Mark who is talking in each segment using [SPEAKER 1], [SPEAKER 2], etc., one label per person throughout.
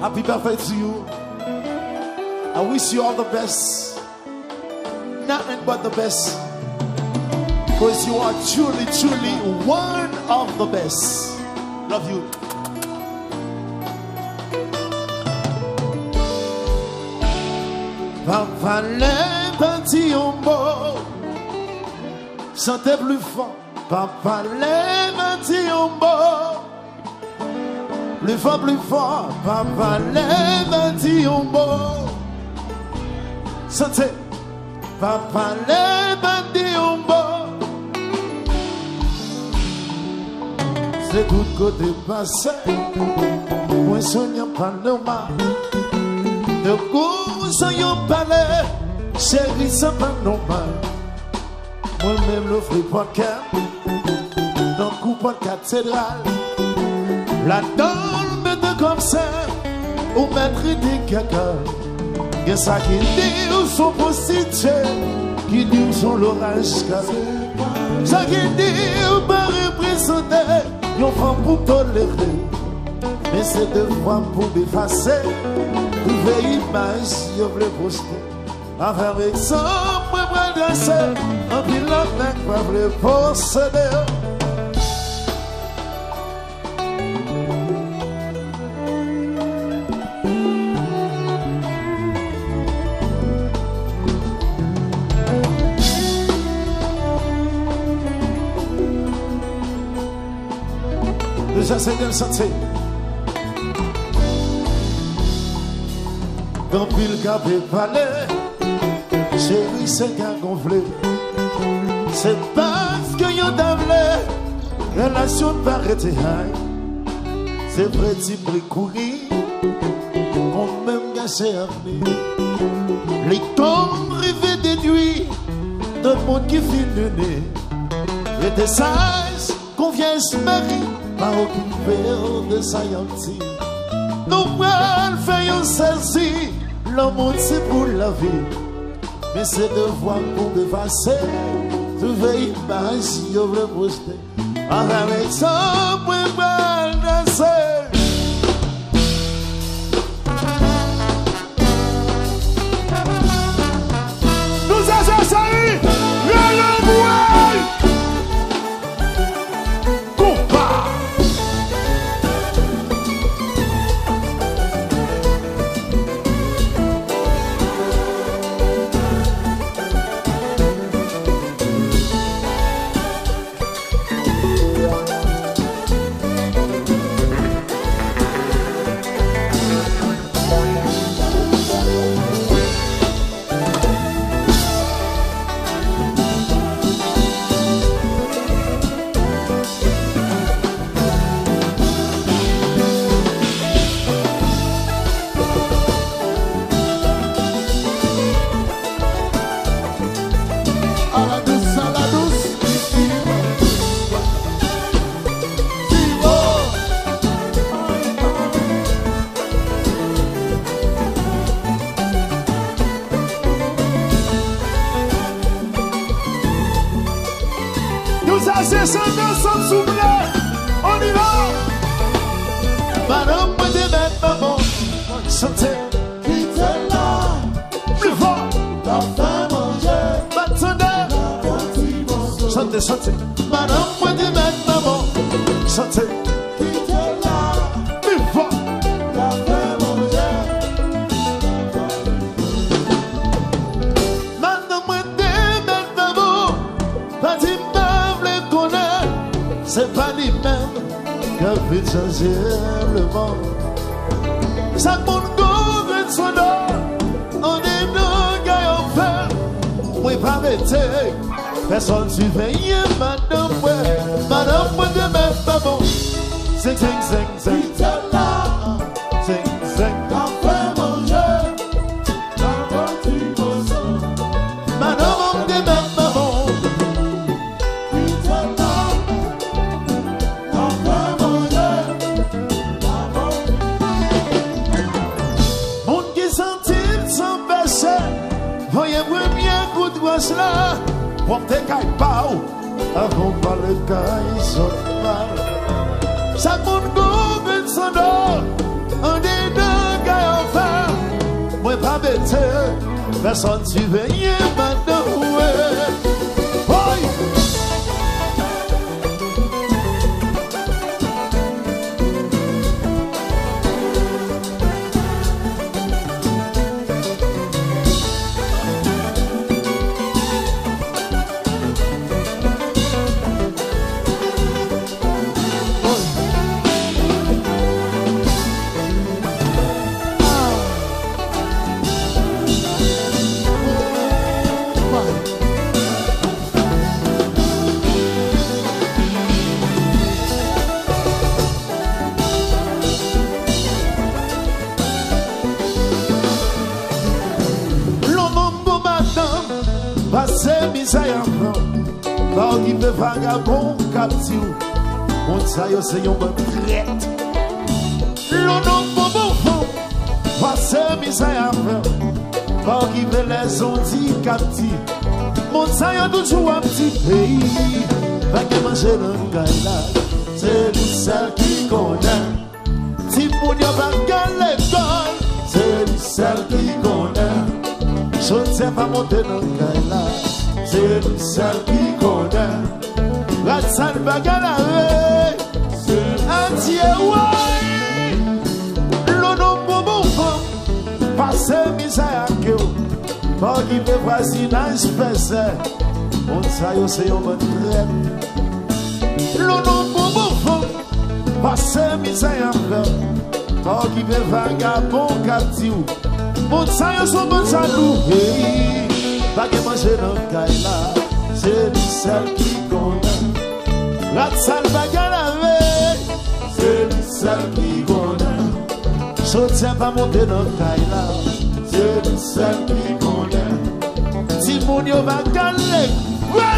[SPEAKER 1] Happy birthday to you. I wish you all the best. Nothing but the best. Because you are truly, truly one of the best. Love you. Papa les petits hommes, chantez plus fort. Papa les petits hommes, plus fort. Papa les petits hommes, chantez. Papa les petits hommes, c'est tout côté passé. Moi soignant pas normal. De goût sans yon palais, chérie c'est pas normal. Moi-même le fais pas cœur, dans coup pas cathédrale. La donne de comme ça, ou mettre des caca. Y'a ça qui dit ou sont prostituées, qui dit ou sont l'orage calé. Ça qui dit ou pas représenter, yon prend pour tolérer. Mais c'est deux fois pour effacer. Trouver image, je voulais poster. Avec ça, moi, je danser. Un pilote, je voulais posséder. Déjà, c'est bien le sentir. Dans pile capé palais, chérie c'est qu'à gonfler. C'est parce que y'en d'avlé, relation de arrêter high. C'est vrai t'y pris courir, qu'on même gâché à venir. Les tombes rêvés déduits, tout le monde qui finit le nez. Et des sages qu'on vient se marier, pas occuper de sa yantie. Nous elle fait un celle-ci. L'amour c'est pour la vie, mais c'est devoir pour dépasser. Trouver image si je veux poster. Avec ça, moi, je danser. Nous avons salué le Lamouille. Combat. On y va. Madame, moi de mettre maman, chantez. Qui te l'a plus fort, t'as fait manger. Battendeur, chantez, chantez. Madame, moi de mettre maman, chantez. Qui te l'a plus fort, t'as fait manger. Madame, moi de mettre maman, pas dit c'est pas lui-même qui a pu changer le monde. Chaque monde gouverne son nom. On est nos gars en fait. Oui, pas m'aider. Personne surveille, madame. Madame, moi de même maman. Zing, zing, zing, zing. Zing, zing. T'en fais manger. T'en vas-tu bosser. Madame, moi de même maman. Voyez-moi bien coup de gauche là. Portez caille pas où. Avant pas le caille son mal. Chaque monde gouverne son nom. On est deux personne tu veilles maintenant. Quand il me vagabond captif, on ça yo c'est yon bon traite. L'on bon bon passe misère. Quand il me les ont dit captif, mon ça yo toujours un petit pays. Pas que manger dans gaïla, c'est lui seul qui connaît. Si pour yo va gagner l'école, c'est lui seul qui connaît. Je ne sais pas monter dans gaïla. C'est lui seul qui connaît. La salle bagarre, c'est un dieu, ouais. L'on bon passe misère que quand il me voisinage fait, on sait c'est un bon traite. L'on bon passe misère quand il me vagabond captif, on sait son bon jaloux. Pas que manger dans le caïla, c'est lui seul qui connaît. La salle bagarre, c'est lui seul qui connaît. Je ne tiens pas monter dans le caïla, c'est lui seul qui connaît. Si mon yo va gagner, ouais,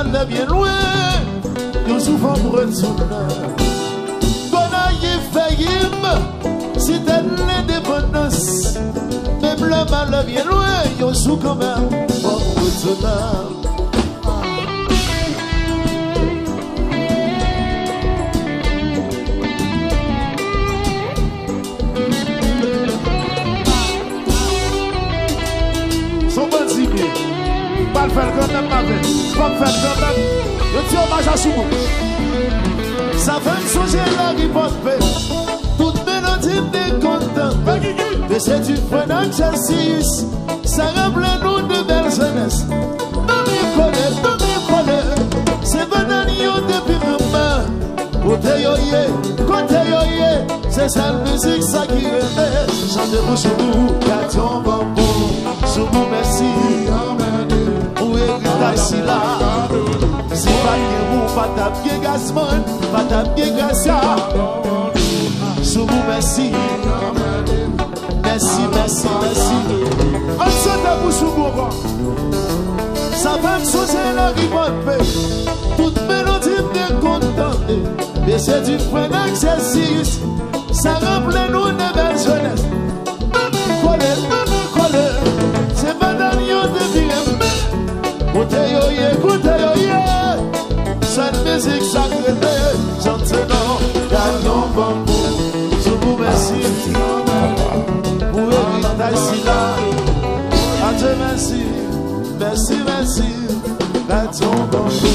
[SPEAKER 1] mal bien loin, nous souvent retourner. Qu'on aille faillir, c'était l'indépendance. Même le mal bien loin, nous sous quand même, on retourner. Pas le faire quand même, pas le faire quand même. Je dis hommage à Soumou. Ça fait changer la riposte. Toute mélodie m'est content. Mais c'est une prenante exercice. Ça rappelle nous de belles jeunesse. Non m'y connaît. C'est bananio depuis maman. Côté yoye, c'est sa musique ça qui remet. Chantez pour Soumou, gâteau bambou. Soumou merci. Si pas de pas taper gasman, pas taper gasia. Soumou merci, merci. On se tape pour Soumou. Ça va me saucer la riposte. Toute mélodie me contente. Et c'est du point d'exercice. Ça rappelle nous de belles jeunesse. Coller. C'est pas d'agneau de bien. Écoutez, cette musique sacrée, j'entends, gagnons bambou, je vous remercie, pour l'héritage si là, adieu merci, gagnons bambou,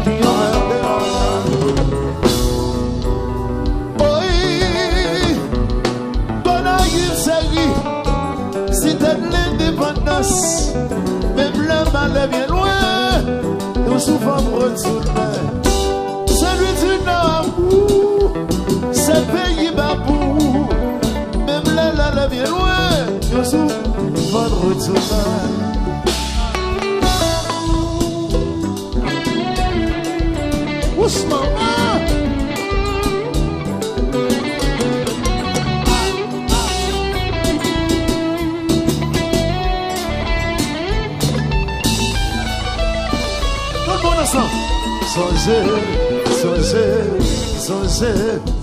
[SPEAKER 1] qui en rêve. Oui, ton arrive série, si t'es l'indépendance. Même le mal est bien loin, nous souvent retourner. Celui du Nord, c'est pays babou. Même le mal est bien loin, nous souvent retourner. Ousmane.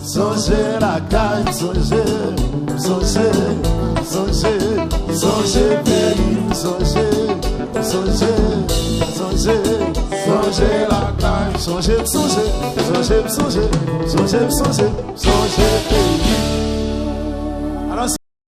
[SPEAKER 1] Songez la caille, songez pays, songez la caille, songez pays.